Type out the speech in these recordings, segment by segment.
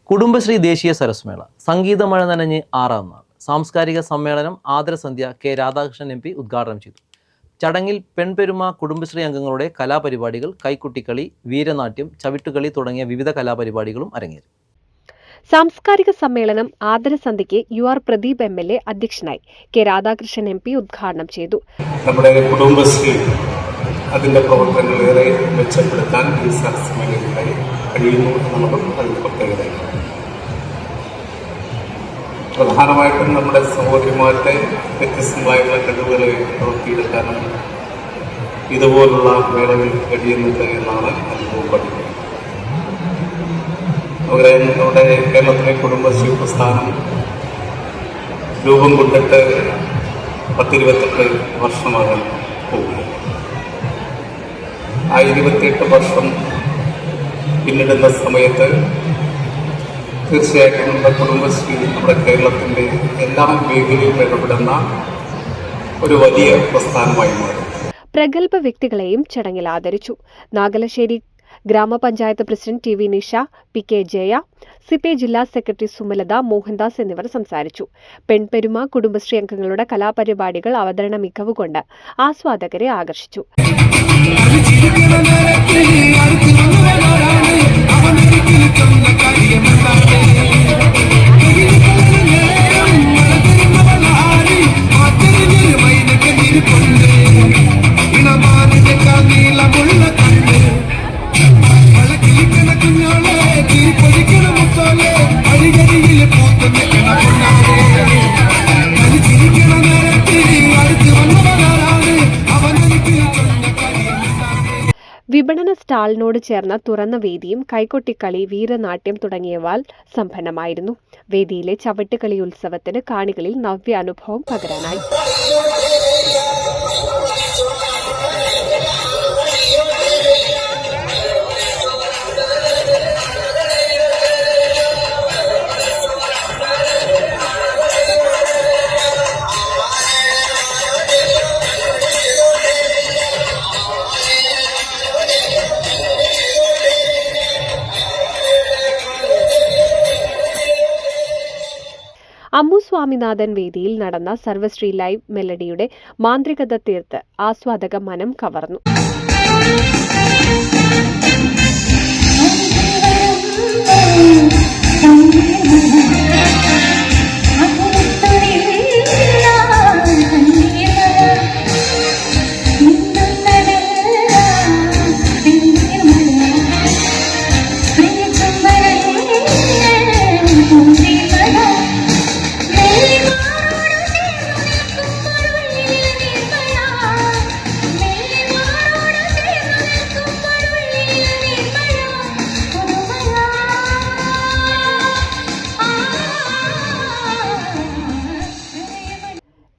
കുടുംബശ്രീ ദേശീയ സരസ്മേള സംഗീതമഴ നനഞ്ഞ് 6ാം നാൾ സാംസ്കാരിക സമ്മേളനം ആദരസന്ധ്യ കെ രാധാകൃഷ്ണൻ MP ഉദ്ഘാടനം ചെയ്തു. ചടങ്ങിൽ പെൺപെരുമ കുടുംബശ്രീ അംഗങ്ങളുടെ കലാപരിപാടികൾ, കൈക്കുട്ടിക്കളി, വീരനാട്യം, ചവിട്ടുകളി തുടങ്ങിയ വിവിധ കലാപരിപാടികളും അരങ്ങേറി. സാംസ്കാരിക സമ്മേളനം ആദരസന്ധ്യയ്ക്ക് UR പ്രദീപ് MLA അധ്യക്ഷനായി. കെ രാധാകൃഷ്ണൻ MP ഉദ്ഘാടനം ചെയ്തു. നമ്മുടെ കുടുംബശ്രീ അതിന്റെ പ്രവർത്തനങ്ങൾ ഏറെ മെച്ചപ്പെടുത്താൻ ഈ സരസ്മേളയിലായി കഴിയുന്നു എന്നുള്ളതും അതിന്റെ പ്രത്യേകതയാണ്. പ്രധാനമായിട്ടും നമ്മുടെ സഹോദരിമാരുടെ വ്യത്യസ്തങ്ങളായുള്ള കഴിവുകളെ വളർത്തിയെടുക്കാനും ഇതുപോലുള്ള മേളകൾ കഴിയുന്നുണ്ട് എന്നാണ് അനുഭവപ്പെടുന്നത്. നമ്മുടെ കേരളത്തിലെ കുടുംബശ്രീ പ്രസ്ഥാനം രൂപം കൊണ്ടിട്ട് 10-28 വർഷമാകാൻ പോകുന്നു. ആ 28 വർഷം പിന്നിടുന്ന സമയത്ത് തീർച്ചയായിട്ടും നമ്മുടെ കുടുംബശ്രീ നമ്മുടെ കേരളത്തിൻ്റെ എല്ലാ മേഖലയിലും ഇടപെടുന്ന ഒരു വലിയ പ്രസ്ഥാനമായി മാറി. പ്രഗത്ഭ വ്യക്തികളെയും ചടങ്ങിൽ ആദരിച്ചു. നാഗലശ്ശേരി ഗ്രാമപഞ്ചായത്ത് president TV Nisha, PK Jaya, CPI ജില്ലാ സെക്രട്ടറി സുമലത, മോഹൻദാസ് എന്നിവർ സംസാരിച്ചു. പെൺപെരുമ കുടുംബശ്രീ അംഗങ്ങളുടെ കലാപരിപാടികൾ അവതരണ മികവുകൊണ്ട് ആസ്വാദകരെ ആകർഷിച്ചു. വിപണന സ്റ്റാളിനോട് ചേർന്ന തുറന്ന വേദിയും കൈകൊട്ടിക്കളി, വീരനാട്യം തുടങ്ങിയവ സമ്പന്നമായിരുന്നു. വേദിയിലെ ചവിട്ടുകളി ഉത്സവത്തിന് കാണികളിൽ നവ്യ അനുഭവം പകരാനായി. അമ്മു സ്വാമിനാഥൻ വേദിയിൽ നടന്ന സർവശ്രീ ലൈവ് മെലഡിയുടെ മാന്ത്രികത തീർത്ത് ആസ്വാദക മനം കവർന്നു.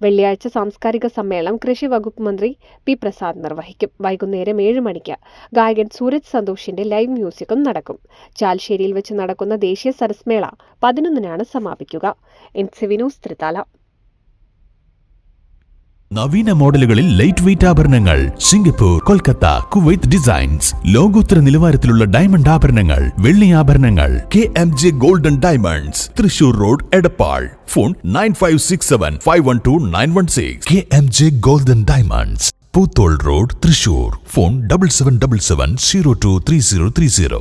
വെള്ളിയാഴ്ച സാംസ്കാരിക സമ്മേളനം കൃഷി വകുപ്പ് മന്ത്രി P പ്രസാദ് നിർവഹിക്കും. വൈകുന്നേരം 7 മണിക്ക് ഗായകൻ സൂരജ് സന്തോഷിന്റെ ലൈവ് മ്യൂസിക്കും നടക്കും. ചാൽശ്ശേരിയിൽ വെച്ച് നടക്കുന്ന ദേശീയ സരസ്മേള 11-നാണ് സമാപിക്കുക. NCV news Thrithala. നവീന മോഡലുകളിൽ ലൈറ്റ് വെയ്റ്റ് ആഭരണങ്ങൾ, സിംഗപ്പൂർ, കൊൽക്കത്ത, കുവൈത്ത് ഡിസൈൻസ്, ലോകോത്തര നിലവാരത്തിലുള്ള ഡയമണ്ട് ആഭരണങ്ങൾ, വെള്ളി ആഭരണങ്ങൾ. KMJ golden diamonds, Thrissur road, Edappal. Phone 9567512916. KMJ golden diamonds, Poothole road, Thrissur. Phone 7777023030.